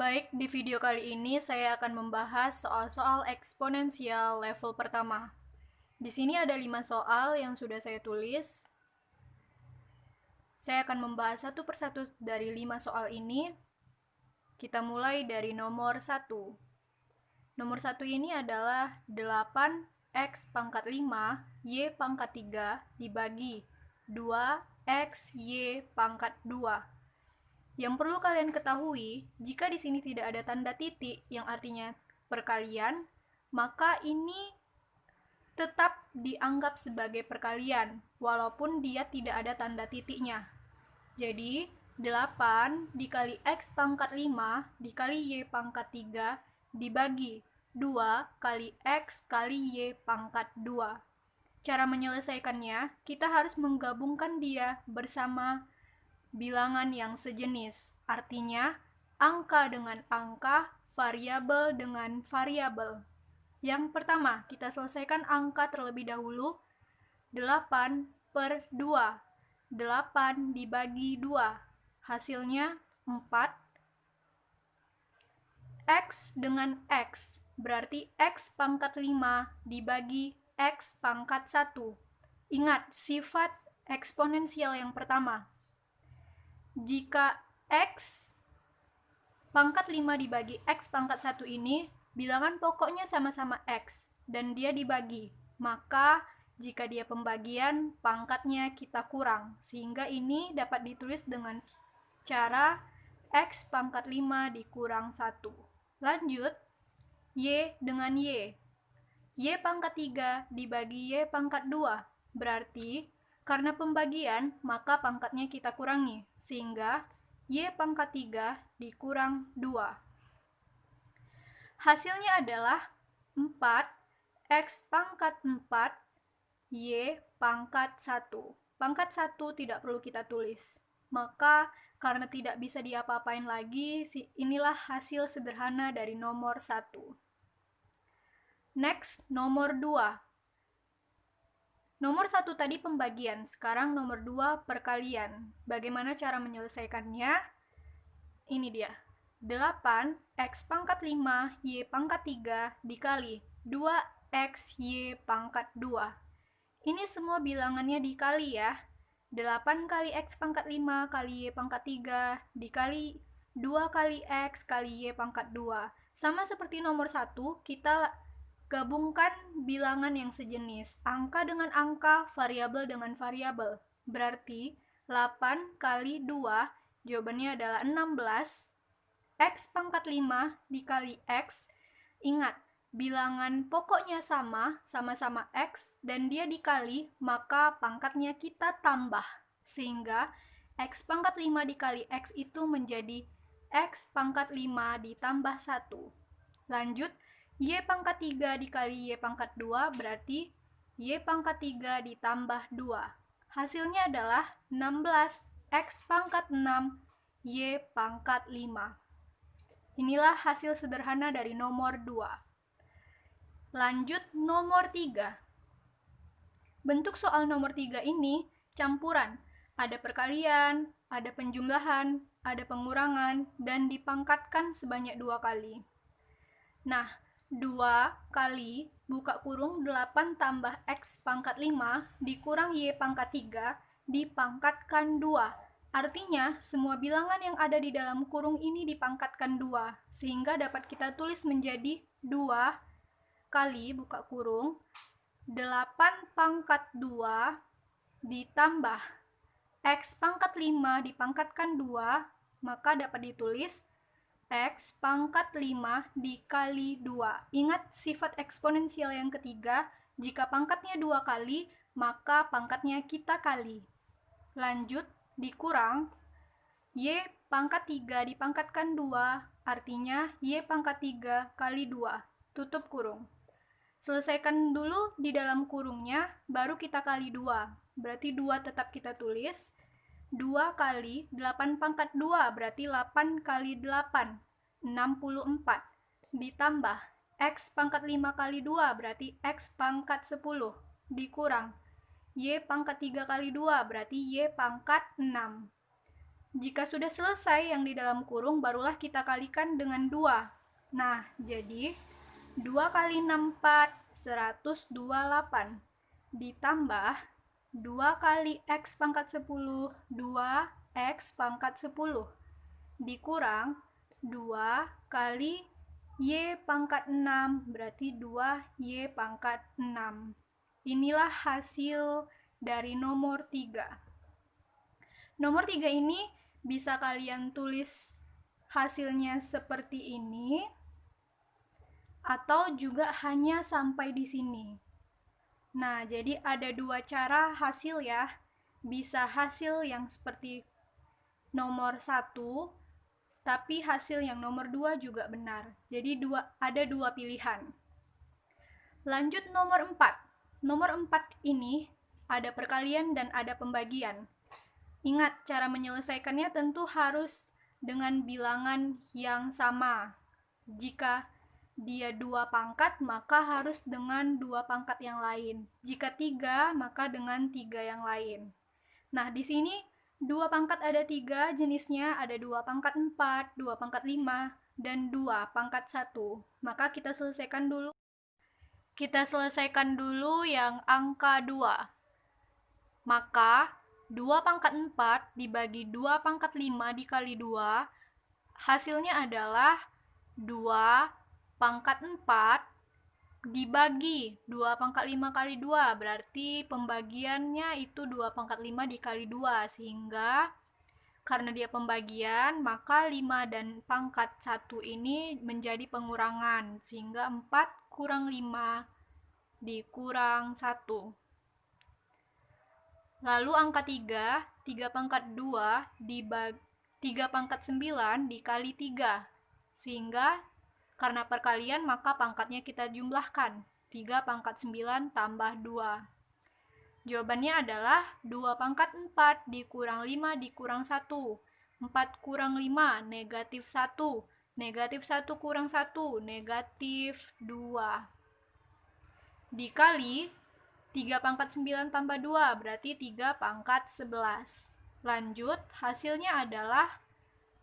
Baik, di video kali ini saya akan membahas soal-soal eksponensial level pertama. Di sini ada 5 soal yang sudah saya tulis. Saya akan membahas satu persatu dari 5 soal ini. Kita mulai dari nomor 1. Nomor 1 ini adalah 8x pangkat 5 y pangkat 3 dibagi 2x y pangkat 2. Yang perlu kalian ketahui, jika di sini tidak ada tanda titik yang artinya perkalian, maka ini tetap dianggap sebagai perkalian, walaupun dia tidak ada tanda titiknya. Jadi, 8 dikali x pangkat 5 dikali y pangkat 3 dibagi 2 kali x kali y pangkat 2. Cara menyelesaikannya, kita harus menggabungkan dia bersama bilangan yang sejenis, artinya angka dengan angka, variabel dengan variabel. Yang pertama, kita selesaikan angka terlebih dahulu. 8 per 2. 8 dibagi 2. Hasilnya 4. X dengan X, berarti X pangkat 5 dibagi X pangkat 1. Ingat, sifat eksponensial yang pertama. Jika X pangkat 5 dibagi X pangkat 1 ini, bilangan pokoknya sama-sama X, dan dia dibagi. Maka, jika dia pembagian, pangkatnya kita kurang. Sehingga ini dapat ditulis dengan cara X pangkat 5 dikurang 1. Lanjut, Y dengan Y. Y pangkat 3 dibagi Y pangkat 2. Berarti, karena pembagian, maka pangkatnya kita kurangi, sehingga Y pangkat 3 dikurang 2. Hasilnya adalah 4 X pangkat 4 Y pangkat 1. Pangkat 1 tidak perlu kita tulis. Maka, karena tidak bisa diapa-apain lagi, inilah hasil sederhana dari nomor 1. Next, nomor 2. Nomor 1 tadi pembagian, sekarang nomor 2 perkalian. Bagaimana cara menyelesaikannya? Ini dia. 8 X pangkat 5 Y pangkat 3 dikali 2X Y pangkat 2. Ini semua bilangannya dikali ya. 8 kali X pangkat 5 kali Y pangkat 3 dikali 2 kali X kali Y pangkat 2. Sama seperti nomor 1, kita gabungkan bilangan yang sejenis, angka dengan angka, variabel dengan variabel. Berarti 8 kali 2, jawabannya adalah 16. X pangkat 5 dikali X. Ingat, bilangan pokoknya sama-sama X, dan dia dikali, maka pangkatnya kita tambah. Sehingga X pangkat 5 dikali X itu menjadi X pangkat 5 ditambah 1. Lanjut, Y pangkat 3 dikali Y pangkat 2 berarti Y pangkat 3 ditambah 2. Hasilnya adalah 16 X pangkat 6 Y pangkat 5. Inilah hasil sederhana dari nomor 2. Lanjut nomor 3. Bentuk soal nomor 3 ini campuran. Ada perkalian, ada penjumlahan, ada pengurangan, dan dipangkatkan sebanyak 2 kali. Nah, 2 kali buka kurung 8 tambah X pangkat 5 dikurang Y pangkat 3 dipangkatkan 2. Artinya, semua bilangan yang ada di dalam kurung ini dipangkatkan 2, sehingga dapat kita tulis menjadi 2 kali buka kurung 8 pangkat 2 ditambah X pangkat 5 dipangkatkan 2, maka dapat ditulis X pangkat 5 dikali 2. Ingat sifat eksponensial yang ketiga, jika pangkatnya 2 kali, maka pangkatnya kita kali. Lanjut, dikurang, Y pangkat 3 dipangkatkan 2, artinya Y pangkat 3 kali 2. Tutup kurung. Selesaikan dulu di dalam kurungnya, baru kita kali 2. Berarti 2 tetap kita tulis. 2 kali 8 pangkat 2 berarti 8 kali 8, 64. Ditambah X pangkat 5 kali 2 berarti X pangkat 10. Dikurang Y pangkat 3 kali 2 berarti Y pangkat 6. Jika sudah selesai yang di dalam kurung, barulah kita kalikan dengan 2. Nah, jadi 2 kali 64, 128. Ditambah 2 kali X pangkat 10, 2X pangkat 10. Dikurang 2 kali Y pangkat 6, berarti 2Y pangkat 6. Inilah hasil dari nomor 3. Nomor 3 ini bisa kalian tulis hasilnya seperti ini, atau juga hanya sampai di sini. Nah, jadi ada 2 cara hasil ya. Bisa hasil yang seperti nomor 1, tapi hasil yang nomor 2 juga benar. Jadi ada 2 pilihan. Lanjut nomor 4. Nomor 4 ini ada perkalian dan ada pembagian. Ingat, cara menyelesaikannya tentu harus dengan bilangan yang sama. Jika dia 2 pangkat, maka harus dengan 2 pangkat yang lain. Jika 3, maka dengan 3 yang lain. Nah, di sini 2 pangkat ada 3 jenisnya, ada 2 pangkat 4, 2 pangkat 5, dan 2 pangkat 1. Maka kita selesaikan dulu. Kita selesaikan dulu yang angka 2. Maka 2 pangkat 4 dibagi 2 pangkat 5 dikali 2, hasilnya adalah 2 pangkat 4 dibagi 2 pangkat 5 kali 2, berarti pembagiannya itu 2 pangkat 5 dikali 2, sehingga karena dia pembagian, maka 5 dan pangkat 1 ini menjadi pengurangan, sehingga 4 kurang 5 dikurang 1. Lalu angka 3, 3 pangkat 2 dibagi 3 pangkat 9 dikali 3. Sehingga karena perkalian maka pangkatnya kita jumlahkan. 3 pangkat 9 tambah 2. Jawabannya adalah 2 pangkat 4 dikurang 5 dikurang 1. 4 kurang 5, negatif 1. Negatif 1 kurang 1, negatif 2. Dikali 3 pangkat 9 tambah 2, berarti 3 pangkat 11. Lanjut, hasilnya adalah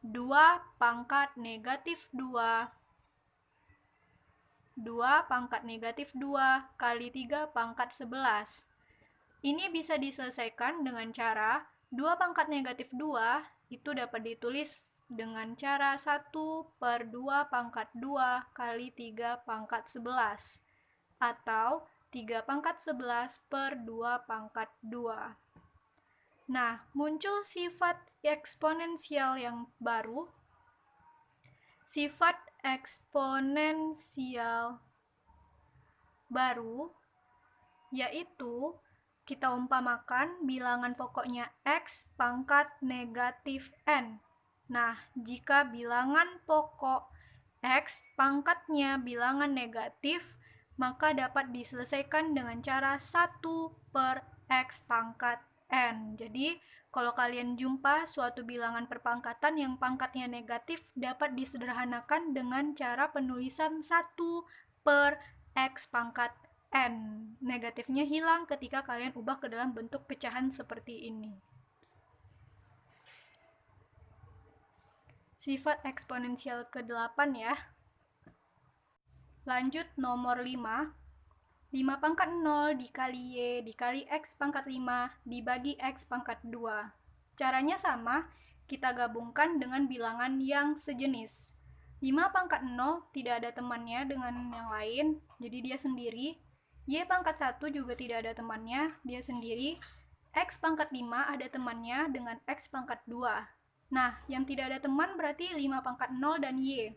2 pangkat negatif 2. 2 pangkat negatif 2 kali 3 pangkat 11. Ini bisa diselesaikan dengan cara 2 pangkat negatif 2 itu dapat ditulis dengan cara 1 per 2 pangkat 2 kali 3 pangkat 11. Atau 3 pangkat 11 per 2 pangkat 2. Nah, muncul sifat eksponensial yang baru. Sifat eksponensial baru yaitu kita umpamakan bilangan pokoknya X pangkat negatif N. Nah, jika bilangan pokok X pangkatnya bilangan negatif, maka dapat diselesaikan dengan cara 1 per X pangkat N. Jadi, kalau kalian jumpa suatu bilangan perpangkatan yang pangkatnya negatif, dapat disederhanakan dengan cara penulisan 1 per X pangkat N. Negatifnya hilang ketika kalian ubah ke dalam bentuk pecahan seperti ini. Sifat eksponensial ke-8 ya. Lanjut nomor 5. 5 pangkat 0 dikali Y dikali X pangkat 5 dibagi X pangkat 2. Caranya sama, kita gabungkan dengan bilangan yang sejenis. 5 pangkat 0 tidak ada temannya dengan yang lain, jadi dia sendiri. Y pangkat 1 juga tidak ada temannya, dia sendiri. X pangkat 5 ada temannya dengan X pangkat 2. Nah, yang tidak ada teman berarti 5 pangkat 0 dan Y.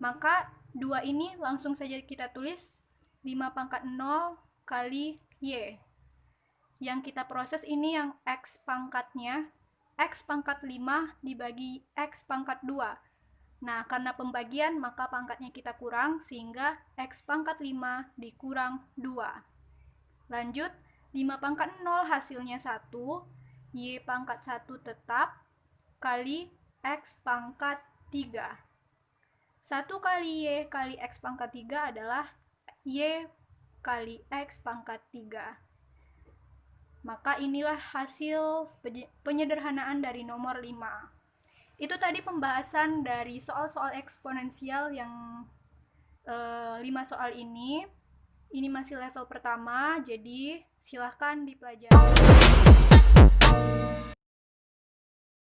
Maka 2 ini langsung saja kita tulis 5 pangkat 0 kali Y. Yang kita proses ini yang X pangkatnya, X pangkat 5 dibagi X pangkat 2. Nah, karena pembagian maka pangkatnya kita kurang, sehingga X pangkat 5 dikurang 2. Lanjut, 5 pangkat 0 hasilnya 1, Y pangkat 1 tetap, kali X pangkat 3. 1 kali Y kali X pangkat 3 adalah Y kali X pangkat 3. Maka inilah hasil penyederhanaan dari nomor 5. Itu tadi pembahasan dari soal-soal eksponensial yang 5 soal ini. Ini masih level pertama, jadi silahkan dipelajari.